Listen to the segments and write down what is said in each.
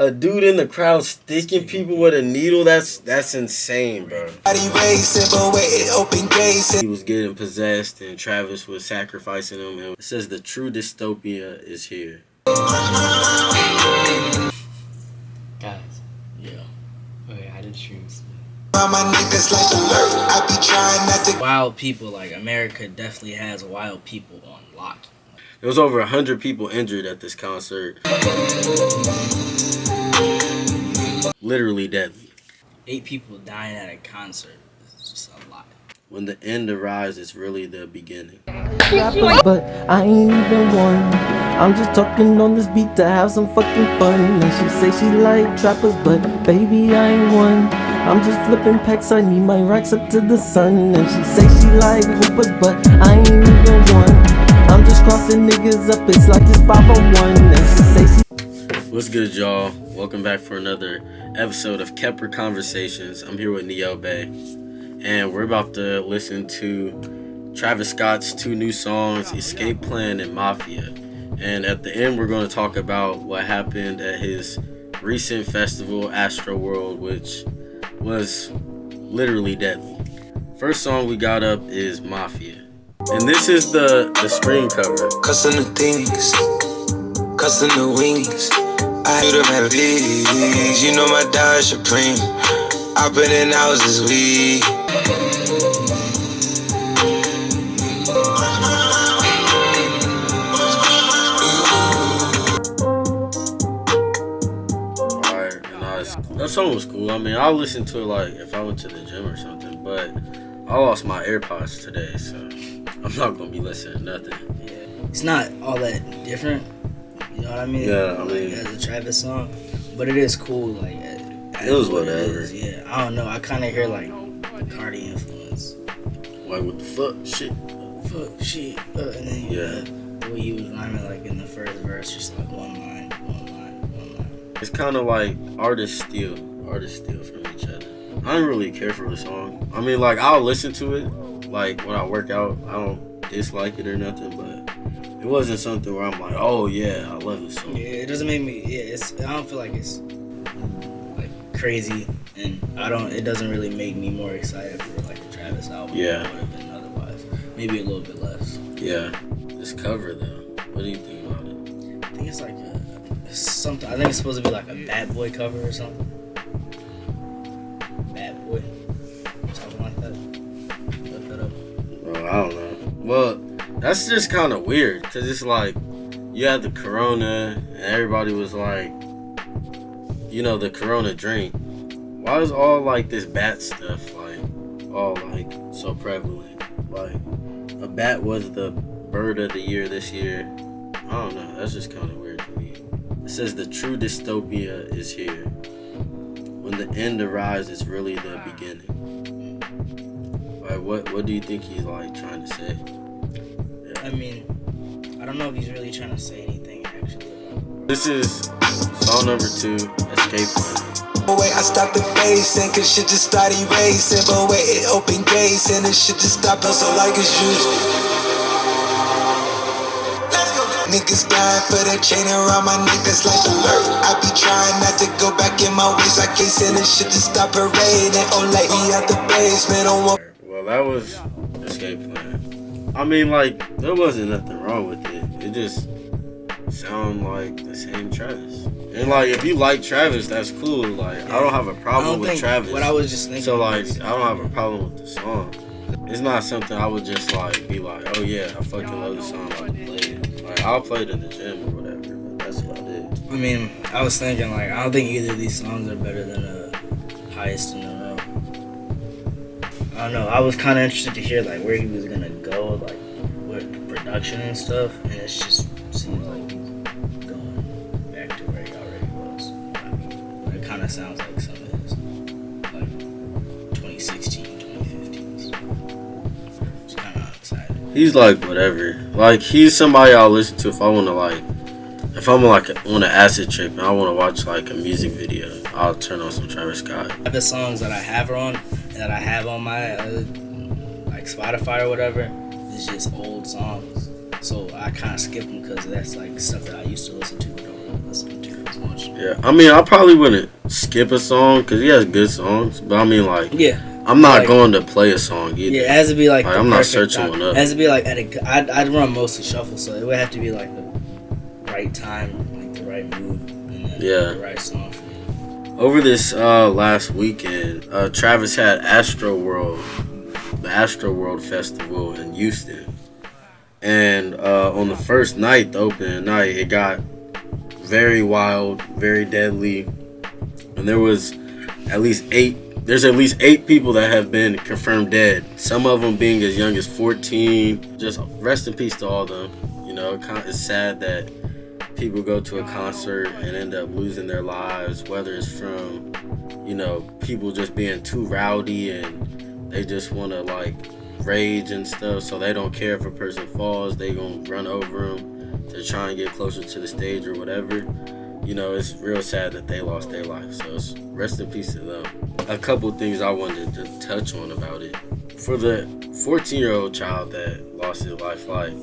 a dude in the crowd sticking people with a needle, that's insane, bro. He was getting possessed and Travis was sacrificing him. And it says the true dystopia is here. Guys, yeah. Okay, I did shrooms. Wild people, like America definitely has wild people on lock. There was over 100 people injured at this concert. Literally deadly. 8 people dying at a concert. It's just a lot. When the end arrives, it's really the beginning. But I ain't even one. I'm just talking on this beat to have some fucking fun. And she say she like trappers, but baby I ain't one. I'm just flipping packs, I need my racks up to the sun. And she say she like hoopers, but I ain't even one. I'm just crossing niggas up, it's like this 501. And she say she... What's good, y'all? Welcome back for another episode of Khepri Conversations. I'm here with Nyobe, and we're about to listen to Travis Scott's 2 new songs, Escape Plan and Mafia. And at the end, we're going to talk about what happened at his recent festival, Astroworld, which was literally deadly. First song we got up is Mafia. And this is the screen cover. Cussing the things, cussing the wings. I do the melodies, you know my dog is supreme. I've been in houses, we. That song was cool. I mean, I'll listen to it like if I went to the gym or something, but I lost my AirPods today, so I'm not gonna be listening to nothing. Yeah. It's not all that different, you know what I mean? Yeah, I mean, as a Travis song, but it is cool. Like it was whatever. Yeah, I don't know. I kind of hear like Cardi influence. Like what the fuck shit, and then the way he was rhyming like in the first verse, just like one line. It's kind of like artists steal from each other. I don't really care for the song. I mean, like, I'll listen to it, like, when I work out. I don't dislike it or nothing, but it wasn't something where I'm like, oh, yeah, I love this song. Yeah, it doesn't make me, I don't feel like it's, like, crazy, and it doesn't really make me more excited for, like, the Travis album. Yeah. Than it would have been otherwise. Maybe a little bit less. Yeah. This cover, though, what do you think about it? I think it's like something. I think it's supposed to be like a Bad Boy cover or something. Bad Boy, something like that. Look that up. Oh, I don't know. Well, that's just kind of weird because it's like you had the Corona and everybody was like, you know, the Corona drink. Why is all like this bat stuff like all like so prevalent? Like a bat was the bird of the year this year. I don't know. That's just kind of weird to me. It says the true dystopia is here. When the end arrives, it's really the beginning. Like, what do you think he's like trying to say? Yeah. I mean, I don't know if he's really trying to say anything actually about it. This is song number 2, Escape Plan. But wait, I stopped the facing, cause shit just started racing. But wait, it opened gates and it shit just stopped us so like it's juice. Niggas dying for that chain around my neck, that's like alert. I be trying not to go back in my ways, I can't send this shit to stop parading. Oh, like me out the basement on one. Well, that was Escape Plan. I mean, like, there wasn't nothing wrong with it. It just sounded like the same Travis. And, like, if you like Travis, that's cool. Like, I don't have a problem with Travis. What I was just thinking. So, like, I don't have a problem with the song. It's not something I would just, like, be like, oh, yeah, I fucking love the song, I would play it. Like, I'll play it in the gym or whatever, but that's about it. I mean, I was thinking, like, I don't think either of these songs are better than Highest in the Room. I don't know. I was kind of interested to hear, like, where he was going to go, like, with production and stuff, and it just seems like he's going back to where he already was. I mean, it kind of sounds like some of his, like, 2016, 2015 stuff. It's kind of exciting. He's like whatever. Like he's somebody I'll listen to if I want to if I'm like on an acid trip and I want to watch like a music video. I'll turn on some Travis Scott. The songs that I have on my like Spotify or whatever is just old songs. So I kind of skip them because that's like stuff that I used to listen to but don't really listen to as much. Yeah, Yeah, I mean, I probably wouldn't skip a song because he has good songs, but I mean, like, I'm not like, going to play a song either. Yeah, it has to be like I'm not searching one up. It has to be like I'd run mostly shuffle, so it would have to be like the right time, like the right mood, and then the right song for me. Over this last weekend, Travis had Astroworld, the Astroworld Festival in Houston, and on the first night, the opening night, it got very wild, very deadly, and there's at least 8 people that have been confirmed dead. Some of them being as young as 14. Just rest in peace to all of them. You know, it's sad that people go to a concert and end up losing their lives, whether it's from, you know, people just being too rowdy and they just want to like rage and stuff, so they don't care if a person falls, they gonna run over them to try and get closer to the stage or whatever. You know, it's real sad that they lost their life, so it's rest in peace to them. A couple things I wanted to touch on about it. For the 14-year-old child that lost his life, like,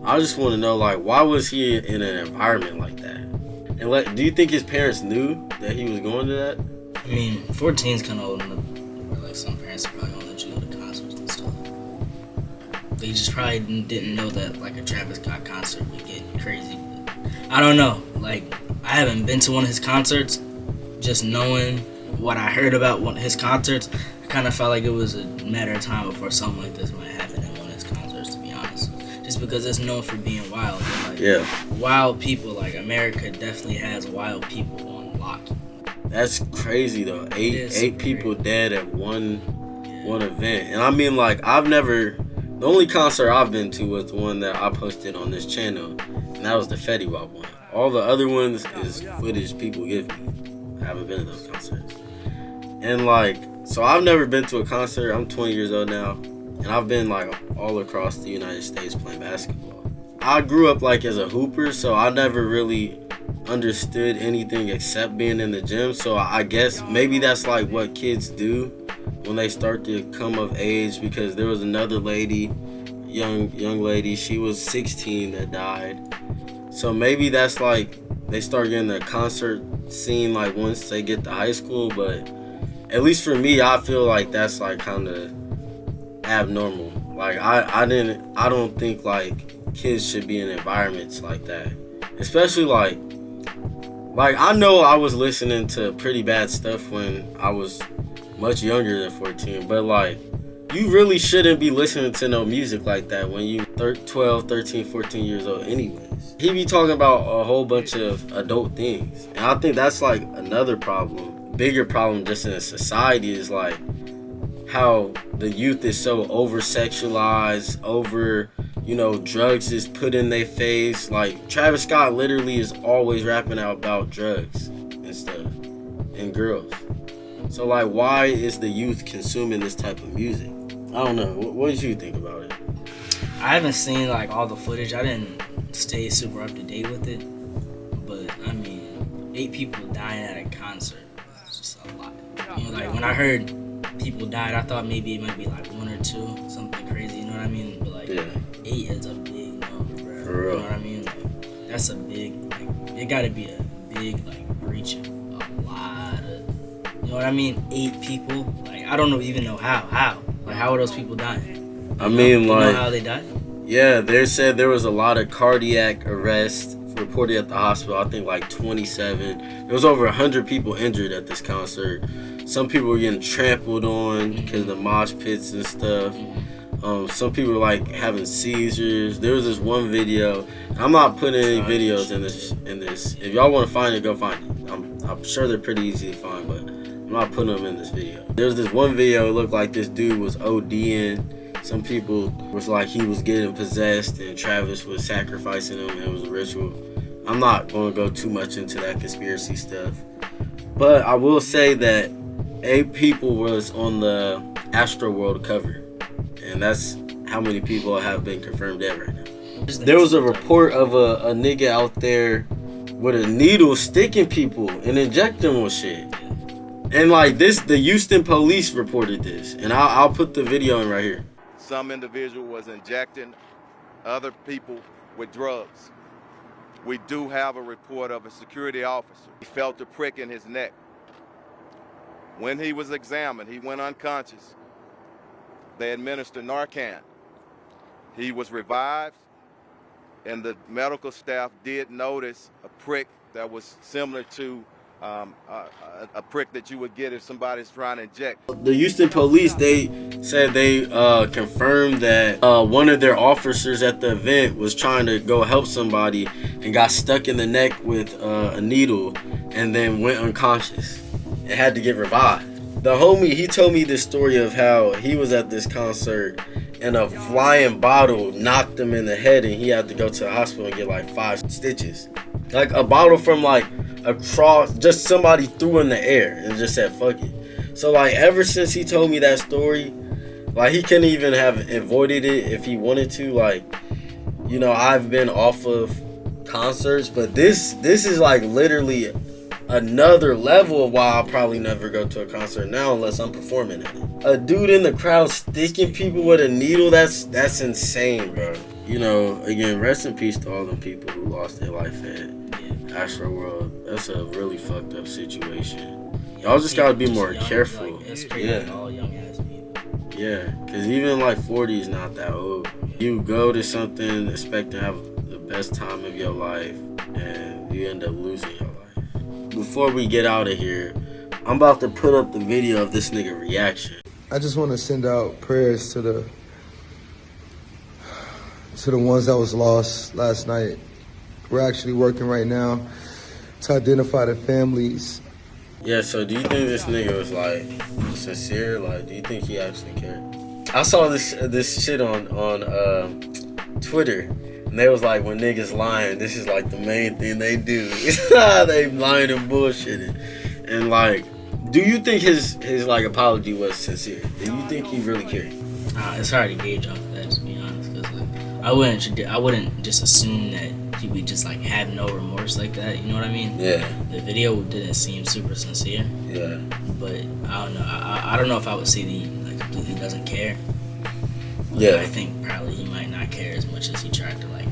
I just want to know, like, why was he in an environment like that? And like, do you think his parents knew that he was going to that? I mean, 14 is kind of old enough where, like, some parents are probably going to let you go to concerts and stuff. They just probably didn't know that, like, a Travis Scott concert would get crazy. I don't know. Like, I haven't been to one of his concerts. Just knowing what I heard about one of his concerts, I kind of felt like it was a matter of time before something like this might happen at one of his concerts, to be honest. Just because it's known for being wild. Like, wild people, like, America definitely has wild people on lock. That's crazy, though. Eight people dead at one event. And I mean, like, the only concert I've been to was the one that I posted on this channel, and that was the Fetty Wap one. All the other ones is footage people give me. I haven't been to those concerts. And, like, so I've never been to a concert. I'm 20 years old now, and I've been, like, all across the United States playing basketball. I grew up, like, as a hooper, so I never really understood anything except being in the gym. So I guess maybe that's, like, what kids do when they start to come of age, because there was another lady, young lady, she was 16 that died. So maybe that's like they start getting the concert scene like once they get to high school, but at least for me, I feel like that's like kind of abnormal. Like I don't think like kids should be in environments like that, especially like I know I was listening to pretty bad stuff when I was much younger than 14, but like you really shouldn't be listening to no music like that when you 12, 13, 14 years old anyways. He be talking about a whole bunch of adult things, and I think that's like another problem, bigger problem just in society, is like how the youth is so over-sexualized, drugs is put in their face. Like Travis Scott literally is always rapping out about drugs and stuff and girls. So like, why is the youth consuming this type of music? I don't know. What did you think about it? I haven't seen like all the footage. I didn't stay super up to date with it. But I mean, 8 people dying at a concert is just a lot. You know, like when I heard people died, I thought maybe it might be like 1 or 2, something crazy. You know what I mean? But like 8 is a big number, bro. For real. You know what I mean? Like, that's a big, like, it gotta be a big like breach of a lot of, you know what I mean? 8 people. Like I don't even know how. Like how are those people dying? You know how they died? Yeah, they said there was a lot of cardiac arrests reported at the hospital. I think like 27. There was over 100 people injured at this concert. Some people were getting trampled on because of the mosh pits and stuff. Some people were like having seizures. There was this one video. I'm not putting any videos in this. If y'all want to find it, go find it. I'm sure they're pretty easy to find, but I'm not putting them in this video. There's this one video, it looked like this dude was ODing. Some people was like he was getting possessed and Travis was sacrificing him and it was a ritual. I'm not going to go too much into that conspiracy stuff. But I will say that 8 people was on the Astroworld cover. And that's how many people have been confirmed dead right now. There was a report of a nigga out there with a needle sticking people and injecting them with shit. And like this, the Houston police reported this. And I'll put the video in right here. Some individual was injecting other people with drugs. we do have a report of a security officer. He felt a prick in his neck. When he was examined, he went unconscious. They administered Narcan. He was revived, and the medical staff did notice a prick that was similar to a prick that you would get if somebody's trying to inject. The Houston police, they said they confirmed that one of their officers at the event was trying to go help somebody and got stuck in the neck with a needle and then went unconscious and had to get revived. The homie, he told me this story of how he was at this concert and a flying bottle knocked him in the head and he had to go to the hospital and get like 5 stitches. Like a bottle from like across, just somebody threw in the air and just said fuck it. So like ever since he told me that story, like he couldn't even have avoided it if he wanted to. Like, you know, I've been off of concerts, but this is like literally another level of why I'll probably never go to a concert now unless I'm performing at it. A dude in the crowd sticking people with a needle, that's insane, bro. You know, again, rest in peace to all them people who lost their life at Astroworld. That's a really fucked up situation. Y'all just gotta be more careful. Like, it's crazy, yeah. All young ass people. Yeah, cause even like 40 is not that old. You go to something, expect to have the best time of your life, and you end up losing your life. Before we get out of here, I'm about to put up the video of this nigga reaction. I just want to send out prayers to the ones that was lost last night. We're actually working right now to identify the families. Yeah, so do you think this nigga was like sincere? Like, do you think he actually cared? I saw this shit on Twitter. And they was like, when niggas lying, this is like the main thing they do. They lying and bullshitting. And like, do you think his like apology was sincere? Do you think he really cared? It's hard to gauge off of that, to be honest, because like I wouldn't just assume that he would just like have no remorse like that. You know what I mean? Yeah. The video didn't seem super sincere. Yeah. But I don't know. I don't know if I would say that he like completely doesn't care. Yeah. I think probably he might not care as much as he tried to like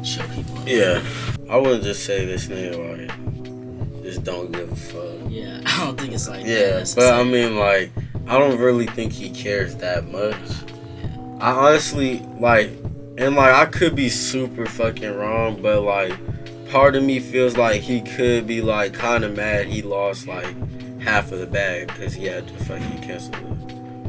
show people. Yeah. I wouldn't just say this nigga like just don't give a fuck. Yeah, I don't think it's like yeah, that. But I mean like I don't really think he cares that much. Yeah. I honestly like, and like I could be super fucking wrong, but like part of me feels like he could be like kind of mad he lost like half of the bag because he had to fucking cancel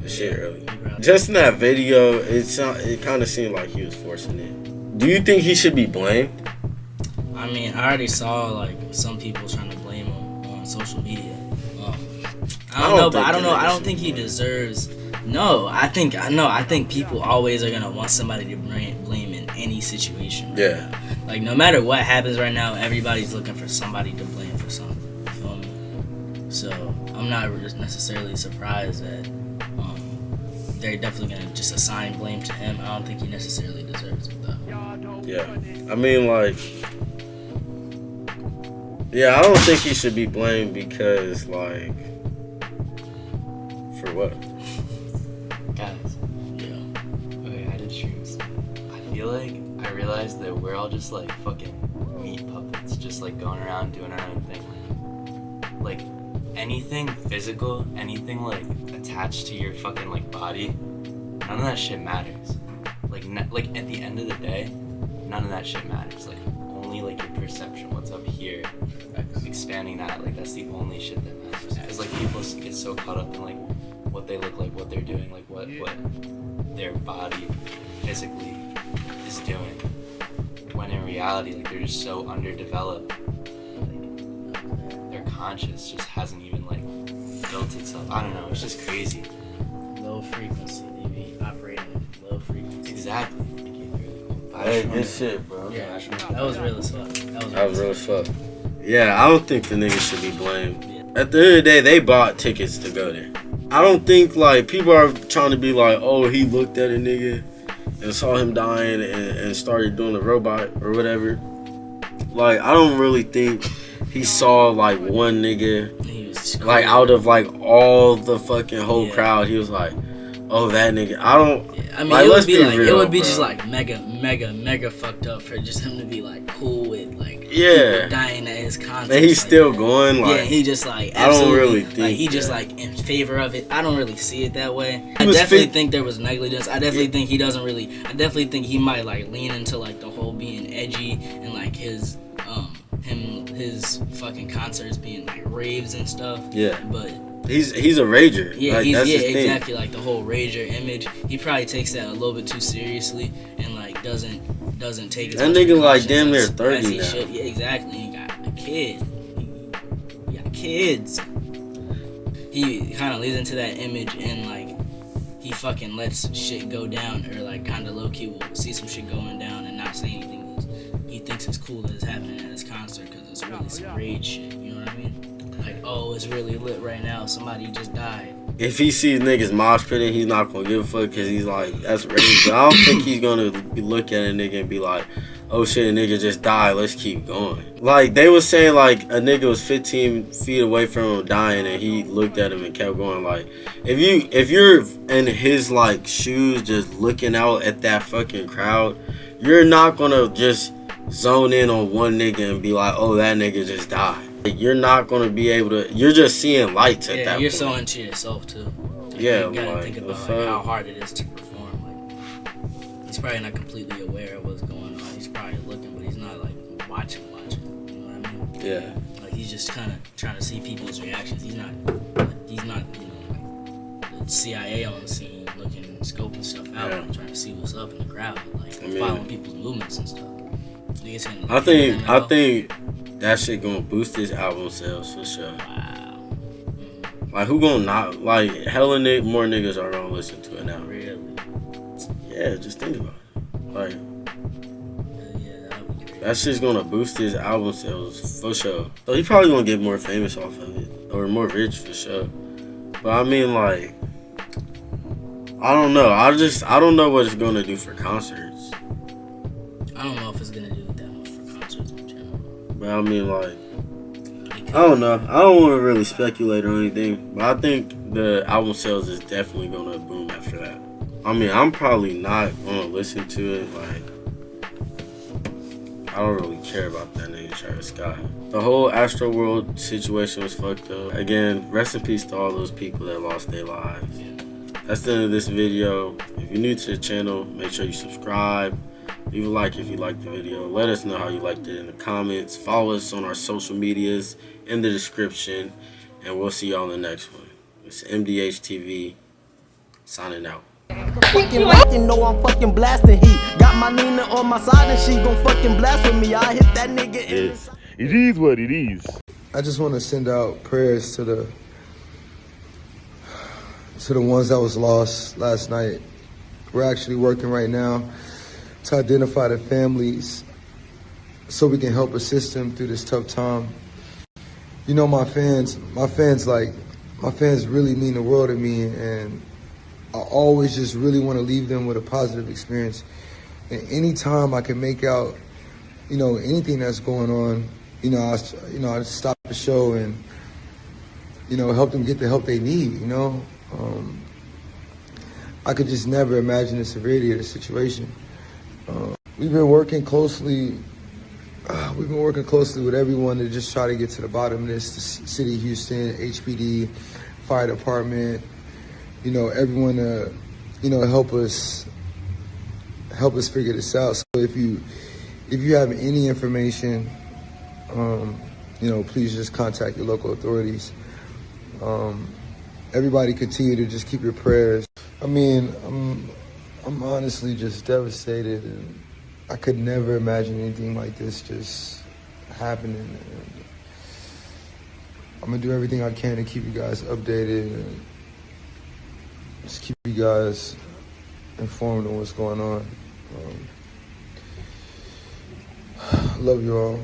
the shit early. Just in that video, it kind of seemed like he was forcing it. Do you think he should be blamed? I mean, I already saw like some people trying to blame him on social media. I don't know, but I don't know. I don't think he deserves. No, I think people always are gonna want somebody to blame in any situation. Right Yeah. now. Like no matter what happens right now, everybody's looking for somebody to blame for something. You feel me? So I'm not necessarily surprised that they're definitely gonna just assign blame to him. I don't think he necessarily deserves it though. Yeah. I mean like, yeah, I don't think he should be blamed because like, for what? Guys, Yeah. okay, I did shrooms. I feel like I realized that we're all just like fucking meat puppets, just like going around doing our own thing. Like anything physical, anything like attached to your fucking like body, none of that shit matters. Like at the end of the day, none of that shit matters. Like only like your perception, what's up here, expanding that, like that's the only shit that matters. Because like people get so caught up in like what they look like, what they're doing, like what their body physically is doing. When in reality, like they're just so underdeveloped. Like their conscious just hasn't even like built itself. I don't know. It's just crazy. Low frequency. They be operating with low frequency. Exactly. Hey, good shit, bro. Yeah, that was real as fuck. That was real as fuck. Yeah, I don't think the nigga should be blamed. At the end of the day, they bought tickets to go there. I don't think like people are trying to be like, oh, he looked at a nigga and saw him dying and started doing the robot or whatever. Like, I don't really think he saw like one nigga, like out of like all the fucking whole crowd. He was like, oh, that nigga. I don't. Yeah, I mean, like, it would let's be like real, it would be bro. just like mega fucked up for just him to be like cool with like Yeah. people dying at his concert. And he's like still that. going. Like, Yeah, he just like I don't absolutely, really think like he just that. like in favor of it. I don't really see it that way. He I was definitely fit- think there was negligence. I definitely think he doesn't really. I definitely think he might like lean into like the whole being edgy and like his his fucking concerts being like raves and stuff. Yeah. But he's a rager. yeah, like, he's that's his exactly like the whole rager image. He probably takes that a little bit too seriously and like doesn't take as That much nigga, like, precautions damn near as 30 he now. should. Yeah, exactly. He got a kid. He got kids. He kind of leads into that image and like he fucking lets shit go down or like kind of low key will see some shit going down and not say anything. He thinks it's cool that it's happening at his concert because it's really some rage shit. You know what I mean? Like, oh, it's really lit right now. Somebody just died. If he sees niggas mosh pitting, he's not gonna give a fuck because he's like, that's rage. But I don't think he's gonna look at a nigga and be like, oh shit, a nigga just died, let's keep going. Like, they was saying like a nigga was 15 feet away from him dying and he looked at him and kept going. Like, if you're in his like shoes just looking out at that fucking crowd, you're not gonna just zone in on one nigga and be like, oh, that nigga just died. Like, you're not gonna be able to. You're just seeing lights at that point. You're so into yourself too. Like, Yeah, you gotta like, think about the like, how fuck? hard it is to perform. Like, he's probably not completely aware of what's going on. He's probably looking, but he's not like watching. You know what I mean? Yeah. Like he's just kind of trying to see people's reactions. He's not you know, like the CIA on the scene looking, scoping stuff out, Yeah. like, trying to see what's up in the crowd, like I mean, following people's movements and stuff. Niggas hitting the I think ML. that shit gonna boost his album sales for sure. Wow. Like, who gonna not, like, hella more niggas are gonna listen to it now. Really? Yeah, just think about it. Like, Yeah, that would be crazy. that shit's gonna boost his album sales for sure. So he probably gonna get more famous off of it, or more rich for sure. But I mean, like, I don't know. I don't know what it's gonna do for concerts. I don't know if it's gonna do that much for concerts in general. But I mean, like, I don't know. I don't want to really speculate or anything, but I think the album sales is definitely gonna boom after that. I mean, I'm probably not gonna listen to it. Like, I don't really care about that nigga Travis Scott. The whole Astroworld situation was fucked up. Again, rest in peace to all those people that lost their lives. That's the end of this video. If you're new to the channel, make sure you subscribe. Leave a like if you liked the video. Let us know how you liked it in the comments. Follow us on our social medias in the description. And we'll see y'all in the next one. It's MDH TV signing out. Fucking rockin', know I'm fucking blasting heat. Got my Nina on my side and she gon' fucking blast with me. I hit that nigga in the It is what it is. I just want to send out prayers to the ones that was lost last night. We're actually working right now to identify the families so we can help assist them through this tough time. You know, my fans really mean the world to me, and I always just really want to leave them with a positive experience. And anytime I can make out, you know, anything that's going on, I stop the show and, you know, help them get the help they need, you know. I could just never imagine the severity of the situation. We've been working closely with everyone to just try to get to the bottom of this. The City of Houston, HPD, Fire Department, you know, everyone to, you know, help us figure this out. So if you have any information, you know, please just contact your local authorities. Everybody continue to just keep your prayers. I mean, I'm honestly just devastated, and I could never imagine anything like this just happening. And I'm gonna do everything I can to keep you guys updated and just keep you guys informed on what's going on. Love you all.